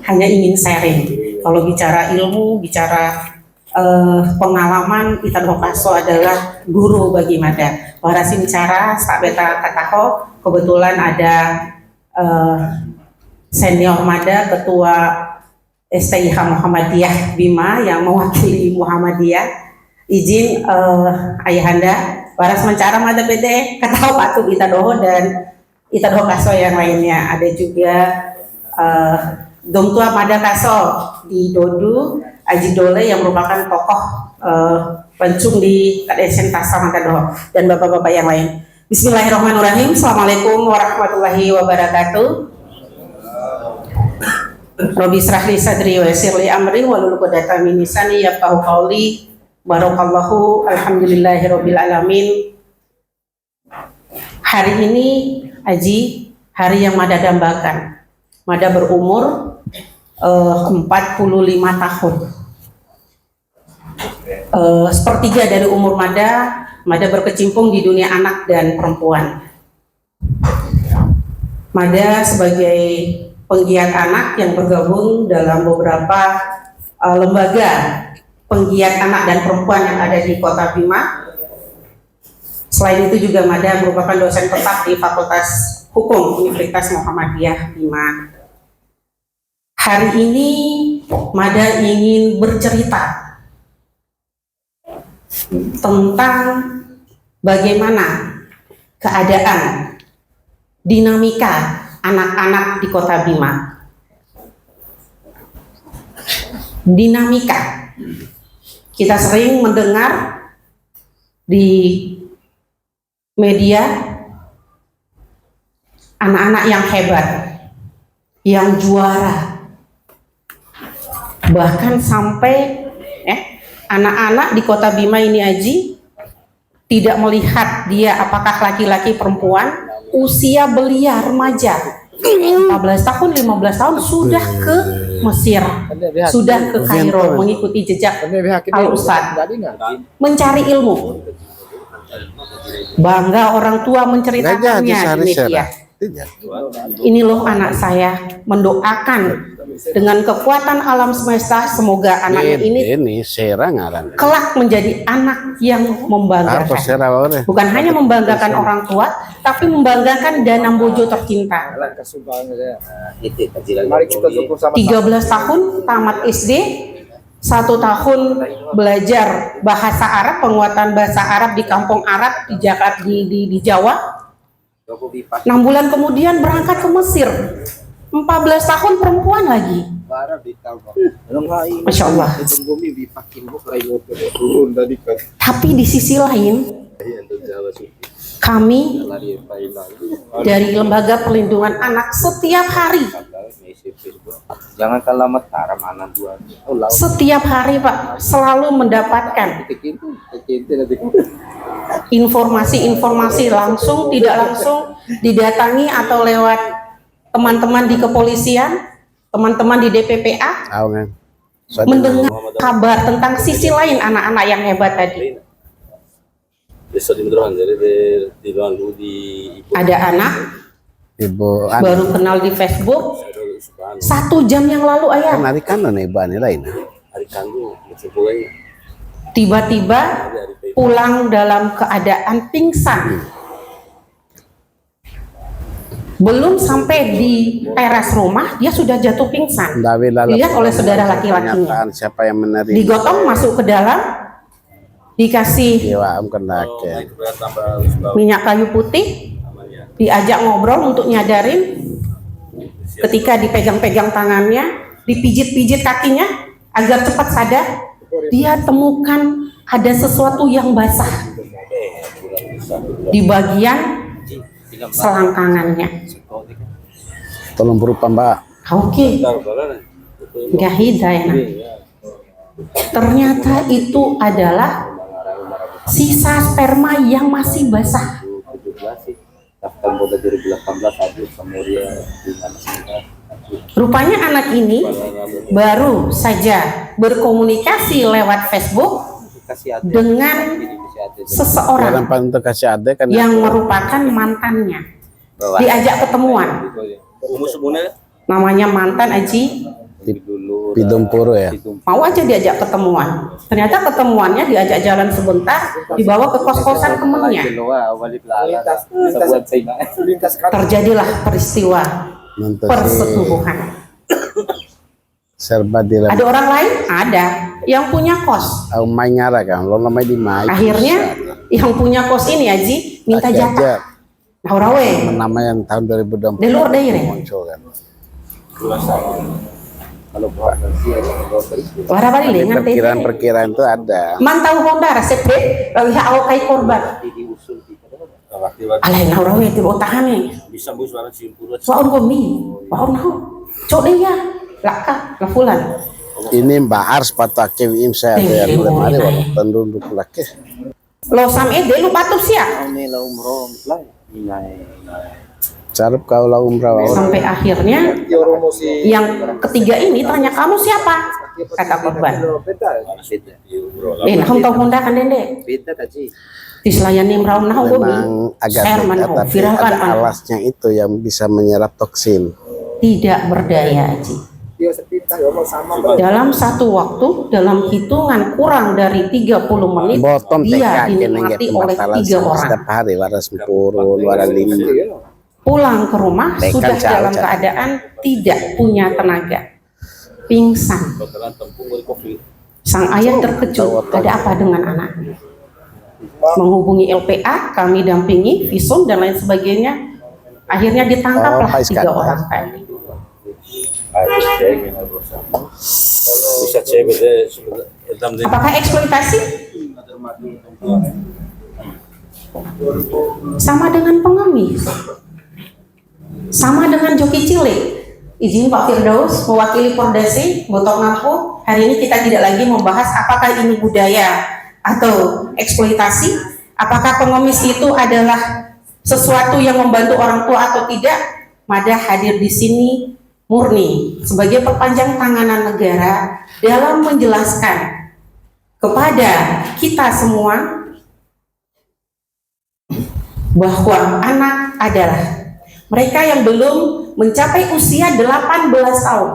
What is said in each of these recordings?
hanya ingin sharing. Kalau bicara ilmu, bicara pengalaman, Ita Dokaso adalah guru bagi Mada. Warasi bicara, Pak Beta Kataho, kebetulan ada senior Mada, Ketua STIH Muhammadiyah Bima yang mewakili Muhammadiyah. Izin Ayahanda, Waras mencara Mada PD, Kataho Patu Ita Doho dan Ita Dokaso yang lainnya. Ada juga Dom Tua Mada Kaso di Dodu, Aji Dole yang merupakan tokoh pencung di Kadesen Tasa Mada Doho dan bapak-bapak yang lain. Bismillahirrahmanirrahim. Assalamualaikum warahmatullahi wabarakatuh. Robi srahli sadri wa yassirli amri wahlul 'uqdatam min lisani yafqahu qawli. Barakallahu alhamdulillahirabbil alamin. Hari ini Aji, hari yang Mada dambakan. Mada berumur 45 tahun. Sepertiga dari umur Mada berkecimpung di dunia anak dan perempuan. Mada sebagai penggiat anak yang bergabung dalam beberapa lembaga penggiat anak dan perempuan yang ada di Kota Bima. Selain itu juga Mada merupakan dosen tetap di Fakultas Hukum Universitas Muhammadiyah Bima. Hari ini Mada ingin bercerita tentang bagaimana keadaan dinamika anak-anak di Kota Bima. Dinamika. Kita sering mendengar di media anak-anak yang hebat, yang juara. Bahkan sampai anak-anak di Kota Bima ini Aji tidak melihat dia apakah laki-laki perempuan, usia belia remaja 14 tahun 15 tahun sudah ke Mesir, sudah ke Kairo mengikuti jejak Al-Ustadz, mencari ilmu. Bangga orang tua menceritakannya di media. Ini loh anak saya, mendoakan dengan kekuatan alam semesta semoga anaknya ini kelak menjadi anak yang membanggakan. Bukan hanya membanggakan orang tua, tapi membanggakan Danam Bojo tercinta. 13 tahun tamat SD, 1 tahun belajar bahasa Arab, penguatan bahasa Arab di kampung Arab di Jakarta, di Jawa. 6 bulan kemudian berangkat ke Mesir. 14 tahun perempuan lagi. Masya Allah. Tapi di sisi lain, kami dari Lembaga Perlindungan Anak setiap hari, setiap hari Pak, selalu mendapatkan informasi-informasi langsung, tidak langsung, didatangi atau lewat teman-teman di kepolisian, teman-teman di DPPA, mendengar kabar tentang sisi lain anak-anak yang hebat tadi. Ada anak baru kenal di Facebook 1 jam yang lalu ayah. Tiba-tiba pulang dalam keadaan pingsan. Belum sampai di teras rumah, dia sudah jatuh pingsan. Dilihat oleh saudara laki-lakinya. Digotong masuk ke dalam, dikasih minyak kayu putih, diajak ngobrol untuk nyadarin. Ketika dipegang-pegang tangannya, dipijit-pijit kakinya agar cepat sadar, dia temukan ada sesuatu yang basah di bagian selangkangannya. Tolong berupa Mbak. Oke. Nggak hidayah. Ternyata itu adalah sisa sperma yang masih basah. Rupanya anak ini baru saja berkomunikasi lewat Facebook dengan seseorang yang merupakan mantannya. Diajak ketemuan. namanya mantan Aji, Di Pidumpuru ya. mau aja diajak ketemuan. Ternyata ketemuannya diajak jalan sebentar, dibawa ke kos-kosan temennya. Terjadilah peristiwa persetubuhan. Serba dilem. Ada orang lain? Ada. Yang punya kos. Au mai ngara kan, lo namanya di mai. Akhirnya yang punya kos ini Aji minta jatah. Nah, rawe. Nama yang tahun 2024 Di luar daerah. muncul kan. Wara bali lengan teh. Perkiraan itu ada. Mantau Honda resepre lalu awak kai korban. Alai na rawe ti otahane. Waon komi. Waon nahu. Cok dia. Laka, lafulan. Ini Mbak Ars patake imsa ya kemarin waktu tendunduk laki. Lo sam ede lu patuh sia. Carep kau lah umrah. Sampai akhirnya yang ketiga ini tanya kamu siapa? Kata korban. Nah, tahu Honda kan dende. Diselayani meraum nahu bumi. Memang agak Share beda, manahu, tapi viralkan ada manahu. alasnya itu yang bisa menyerap toksin. Tidak berdaya Aji. Dalam satu waktu, dalam hitungan kurang dari 30 menit, Bottom dia TK dinikmati oleh 3 orang. setiap hari waras purun, waras lima. Pulang ke rumah Tekan sudah jauh, dalam jauh. keadaan tidak punya tenaga, pingsan. Sang ayah terkejut, ada apa dengan anaknya? Menghubungi LPA, kami dampingi, visum dan lain sebagainya. Akhirnya ditangkaplah 3 orang tadi. Apakah eksploitasi? Sama dengan pengemis, sama dengan joki cilik. Izin Pak Firdaus mewakili Pordasi Botok Ngampu. Hari ini kita tidak lagi membahas apakah ini budaya atau eksploitasi, apakah pengemis itu adalah sesuatu yang membantu orang tua atau tidak. Mada hadir di sini murni sebagai perpanjang tanganan negara dalam menjelaskan kepada kita semua bahwa anak adalah mereka yang belum mencapai usia 18 tahun.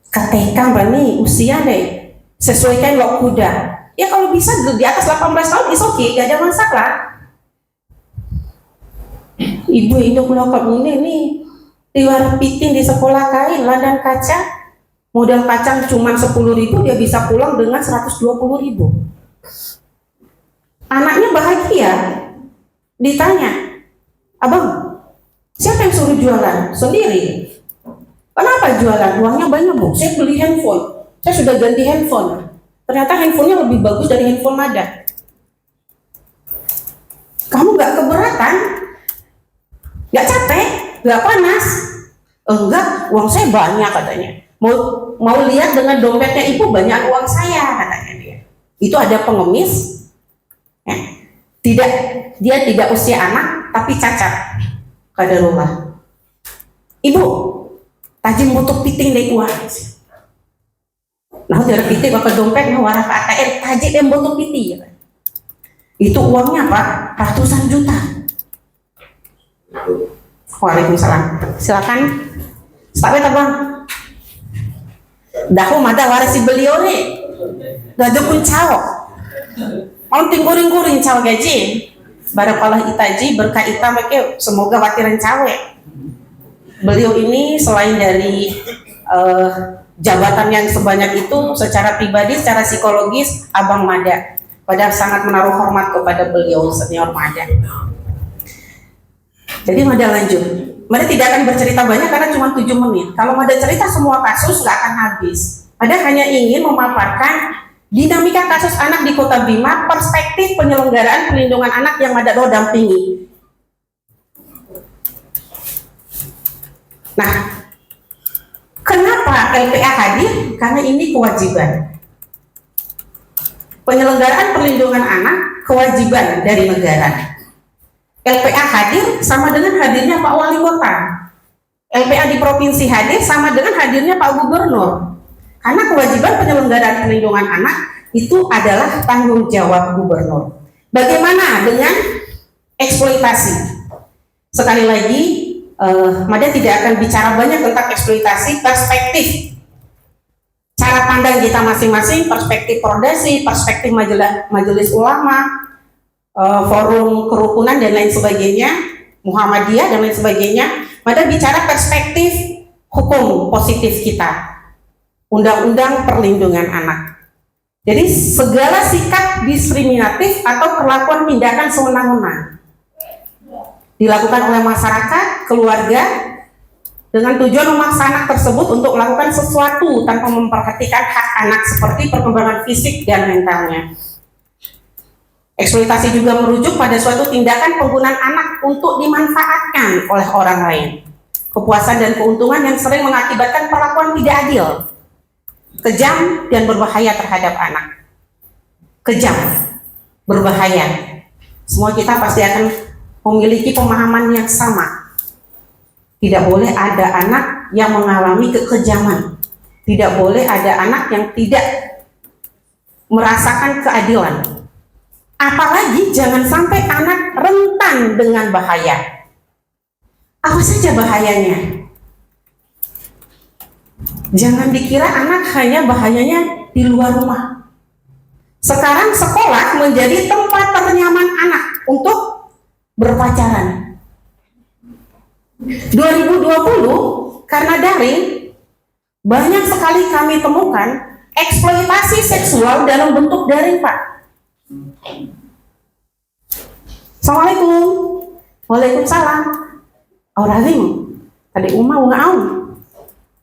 Katakan berani usia deh sesuaikan lo kuda. Ya kalau bisa di atas 18 tahun is oke, gak ada masalah. Ibu induk melokap ini nih di warung piting di sekolah kain ladang kaca, modal kacang cuma 10.000, dia bisa pulang dengan 120.000. Anaknya bahagia. Ditanya, abang, siapa yang suruh jualan? Sendiri. Kenapa jualan? Uangnya banyak bu. Saya beli handphone. Saya sudah ganti handphone. Ternyata handphonenya lebih bagus dari handphone Mada. Kamu gak keberatan? Gak capek? Gak panas? Enggak, uang saya banyak katanya. Mau lihat dengan dompetnya ibu banyak uang saya katanya dia. Itu ada pengemis. Dia tidak usia anak tapi cacat. Qadarullah. Ibu, tajim butuh piting deh uang. Nah, dari piting ke dompet nah warah ke ATM, tajim yang butuh piting. Itu uangnya Pak, ratusan juta. Waalaikumsalam. Silakan. Sampai Bang. Dahu mada warasi beliau nih. Dadu pun cawok. Onting guring-guring caw gaji. Barakallah itaji berkah ita make semoga watiran cawe. Beliau ini selain dari jabatan yang sebanyak itu secara pribadi, secara psikologis Abang Mada. Padahal sangat menaruh hormat kepada beliau senior Mada. Jadi Mada lanjut. Mada tidak akan bercerita banyak karena cuma 7 menit. Kalau Mada cerita semua kasus nggak akan habis. Mada hanya ingin memaparkan dinamika kasus anak di Kota Bima, perspektif penyelenggaraan perlindungan anak yang Mada lo dampingi. Nah, kenapa LPA hadir? Karena ini kewajiban. Penyelenggaraan perlindungan anak kewajiban dari negara. LPA hadir sama dengan hadirnya Pak Wali Kota. LPA di provinsi hadir sama dengan hadirnya Pak Gubernur. Karena kewajiban penyelenggaraan perlindungan anak itu adalah tanggung jawab gubernur. Bagaimana dengan eksploitasi? Sekali lagi, Mada tidak akan bicara banyak tentang eksploitasi, perspektif cara pandang kita masing-masing, perspektif Pordasi, perspektif majelis ulama, forum kerukunan dan lain sebagainya, Muhammadiyah dan lain sebagainya. Mada bicara perspektif hukum positif kita, undang-undang perlindungan anak. Jadi segala sikap diskriminatif atau perlakuan tindakan sewenang-wenang dilakukan oleh masyarakat, keluarga, dengan tujuan memaksa anak tersebut untuk melakukan sesuatu tanpa memperhatikan hak anak seperti perkembangan fisik dan mentalnya. Eksploitasi juga merujuk pada suatu tindakan penggunaan anak untuk dimanfaatkan oleh orang lain. Kepuasan dan keuntungan yang sering mengakibatkan perlakuan tidak adil, kejam, dan berbahaya terhadap anak. Kejam, berbahaya. Semua kita pasti akan memiliki pemahaman yang sama. Tidak boleh ada anak yang mengalami kekejaman. Tidak boleh ada anak yang tidak merasakan keadilan. Apalagi jangan sampai anak rentan dengan bahaya. Apa saja bahayanya? Jangan dikira anak hanya bahayanya di luar rumah. Sekarang sekolah menjadi tempat ternyaman anak untuk berpacaran. 2020 karena daring, banyak sekali kami temukan eksploitasi seksual dalam bentuk daring, Pak. Assalamualaikum. Waalaikumsalam. Auralim. Tadi Uma ngaun.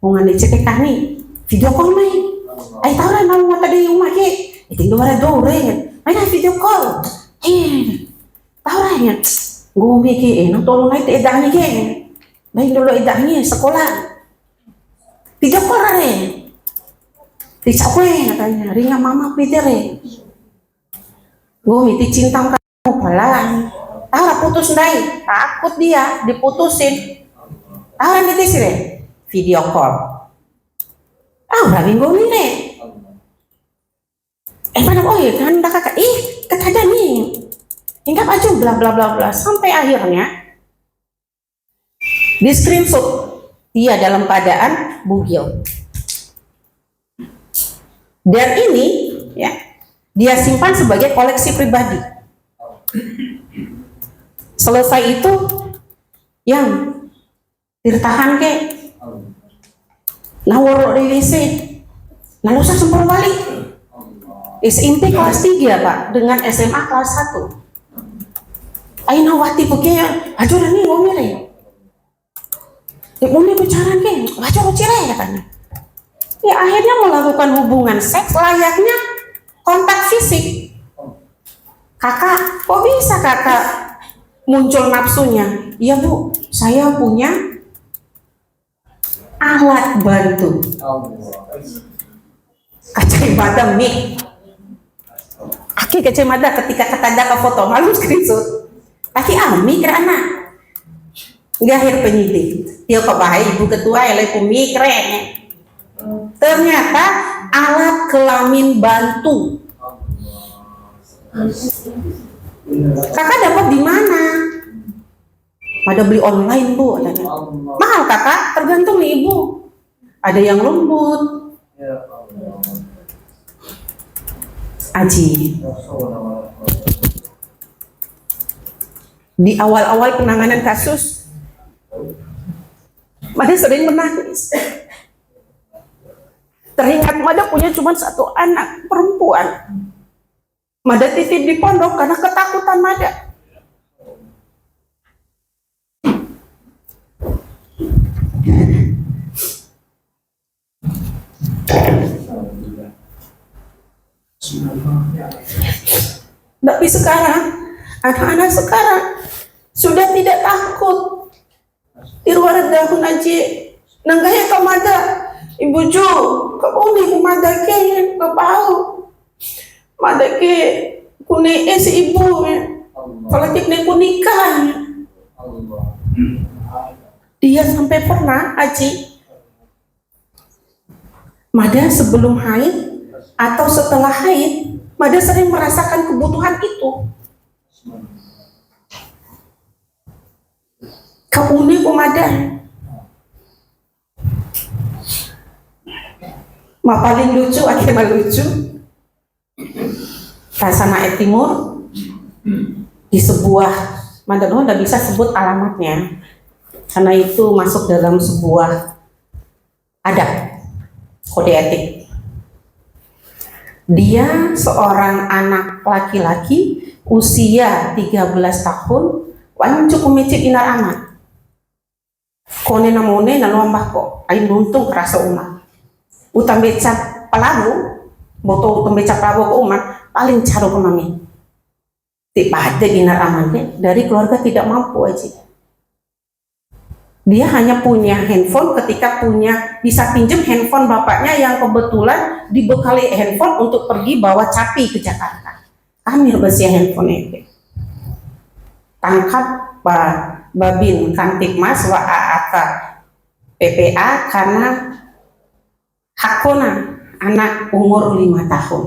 Ngan dicek kami video call nih. Ay tahu lah mau tadi Uma ke. Itu dua dore. Ay video call. Tahu lah ya. Gue mikir, tolong naik edahnya ke. Baik dulu edahnya sekolah. Video call lah. Dicakwe katanya, ringa mama pitere. Gue miti cinta kamu pelan. Tahu putus ndai, takut dia diputusin. Tahu nanti sih deh, video call. Udah minggu nih deh. Pada kan udah kakak, kata nih. Hingga aja bla bla bla bla sampai akhirnya di screenshot dia dalam keadaan bugil. Dan ini ya dia simpan sebagai koleksi pribadi. Selesai itu yang dirtahan ke nawar di WC nalusa sempur balik SMP kelas 3 Pak dengan SMA kelas 1. Aina wati pokoknya ajo nih ngomel ya. Ngomel bicara ke, ajo cire ya kan. Ya akhirnya melakukan hubungan seks layaknya kontak fisik. Kakak, kok bisa kakak muncul nafsunya? Iya Bu, saya punya alat bantu. Kacamata mic. Aki kacamata ketika ketanda ke foto malu screenshot. Aki ami kerana gahir penyidik. Dia kebahaya ibu ketua elai pemikre. Ternyata alat kelamin bantu. Kakak dapat di mana? Pada beli online Bu. Mahal kakak, tergantung nih ibu. Ada yang lembut. Aji. Di awal-awal penanganan kasus, Mada sering menangis. Teringat Mada punya cuma satu anak perempuan. Mada titip di pondok karena ketakutan Mada. Tapi sekarang, anak-anak sekarang sudah tidak takut. Di luar dahun aja, nanggaya ke Mada, ibu Ju, ke uni ke Mada ke, ke bau, Mada ke kune si ibu, kalau kita kunikah, dia sampai pernah Aji, Mada sebelum haid atau setelah haid, Mada sering merasakan kebutuhan itu. Kaune komadan. Ma paling lucu akhirnya lucu. Rasana Timur di sebuah Mandadoho nggak bisa sebut alamatnya karena itu masuk dalam sebuah adab kode etik. Dia seorang anak laki-laki usia 13 tahun wan cukup mecik inar amat kone namone naluambah kok ain buntung kerasa umat utang beca pelabu boto utang beca pelabu ke umat paling caro kemami tiba ada inar amatnya dari keluarga tidak mampu aja. Dia hanya punya handphone ketika bisa pinjam handphone bapaknya yang kebetulan dibekali handphone untuk pergi bawa capi ke Jakarta. Amir bersih handphone itu. Tangkap Babin Kamtipmas wa AAK PPA karena hakona anak umur 5 tahun.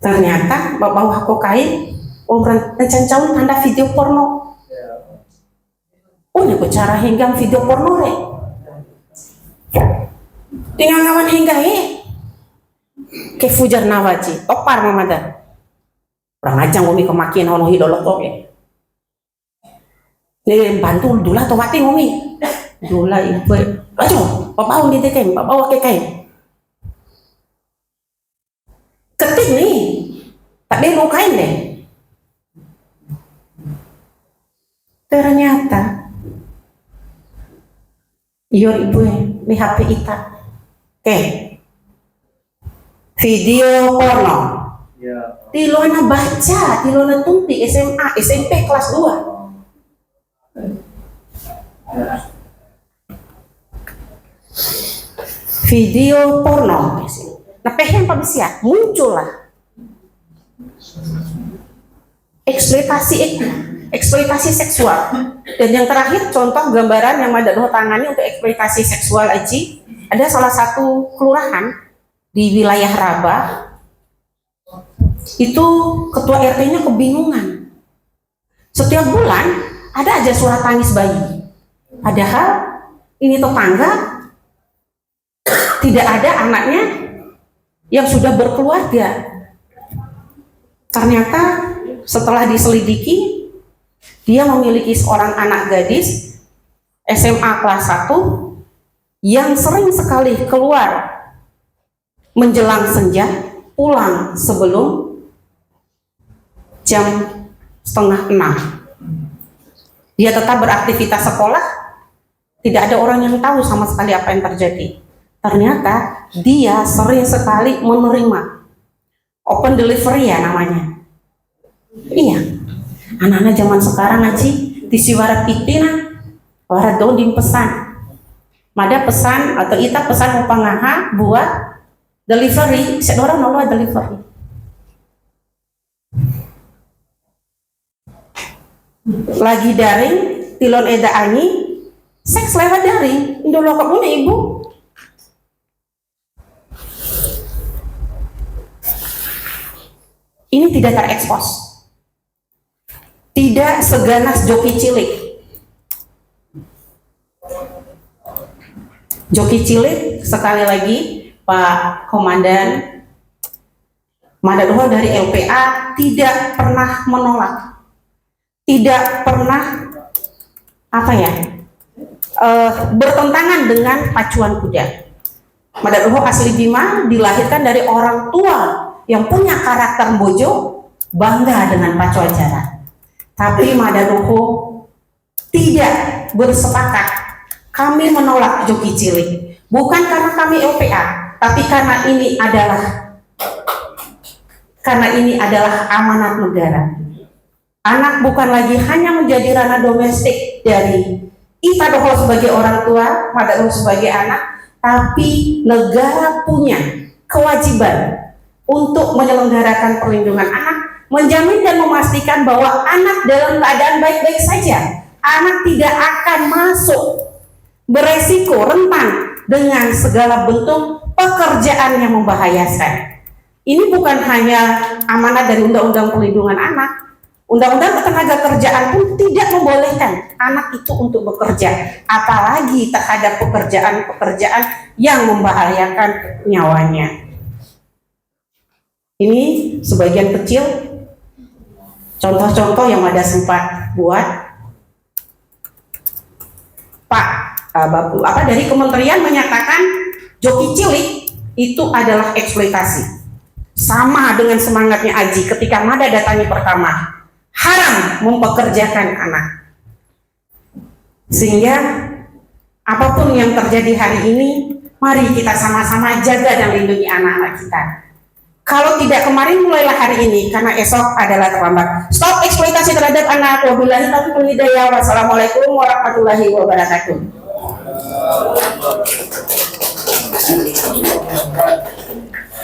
Ternyata bawa kokain orang cancauan tanda video porno. Oh, ini cara hinggang video porno re. Tinggal ngawan hingga ke fujar nawaji, topar mamada. Orang ajang umi kemakian hono hidolok oke. Nih bantu dula to wati umi. Dula ibu. Ayo, bawa di tekem, bawa ke kain. Ketik nih. Tak ada lukain deh. Ternyata ibu di HP Ita. Oke. Video porno. Tilona baca, tilona tumpi SMA, SMP kelas 2. Video porno. Nah, pengen apa bisa? Muncullah eksploitasi seksual. Dan yang terakhir contoh gambaran yang Mandadoho tangani untuk eksploitasi seksual aji, ada salah satu kelurahan di wilayah Rabah itu ketua RT-nya kebingungan. Setiap bulan ada aja surat tangis bayi, padahal ini tetangga tidak ada anaknya yang sudah berkeluarga. Ternyata setelah diselidiki, dia memiliki seorang anak gadis SMA kelas 1 yang sering sekali keluar menjelang senja, pulang sebelum jam 5:30. Dia tetap beraktivitas sekolah, tidak ada orang yang tahu sama sekali apa yang terjadi. Ternyata dia sering sekali menerima open delivery ya namanya. Iya, anak-anak zaman sekarang aja disiwarat itina, warat doding pesan. Mada pesan atau ita pesan upangaha buat delivery, sedorang nolak delivery. Lagi daring, tilon eda ani, seks lewat daring, indolo kebun ibu. Ini tidak terekspos, tidak seganas joki cilik. Joki cilik sekali lagi Pak Komandan Mandadoho dari LPA tidak pernah menolak, tidak pernah bertentangan dengan pacuan kuda. Mandadoho asli Bima dilahirkan dari orang tua yang punya karakter bojo, bangga dengan pacuan jaran. Tapi Mandadoho tidak bersepakat. Kami menolak joki cilik, bukan karena kami LPA, tapi karena ini adalah amanat negara. Anak bukan lagi hanya menjadi ranah domestik dari Ita Doho sebagai orang tua, Mandadoho sebagai anak, tapi negara punya kewajiban untuk menyelenggarakan perlindungan anak, menjamin dan memastikan bahwa anak dalam keadaan baik-baik saja. Anak tidak akan masuk beresiko rentan dengan segala bentuk pekerjaan yang membahayakan. Ini bukan hanya amanat dari Undang-Undang Perlindungan Anak, Undang-undang Ketenagakerjaan pun tidak membolehkan anak itu untuk bekerja, apalagi terhadap pekerjaan-pekerjaan yang membahayakan nyawanya. Ini sebagian kecil contoh-contoh yang ada sempat buat Pak dari kementerian menyatakan joki cilik itu adalah eksploitasi. Sama dengan semangatnya Aji ketika Mada datangi pertama, haram mempekerjakan anak. Sehingga apapun yang terjadi hari ini, mari kita sama-sama jaga dan lindungi anak-anak kita. Kalau tidak kemarin, mulailah hari ini, karena esok adalah terlambat. Stop eksploitasi terhadap anak. Wabillahi taufiq wal hidayah. Wassalamualaikum warahmatullahi wabarakatuh.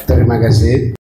Terima kasih.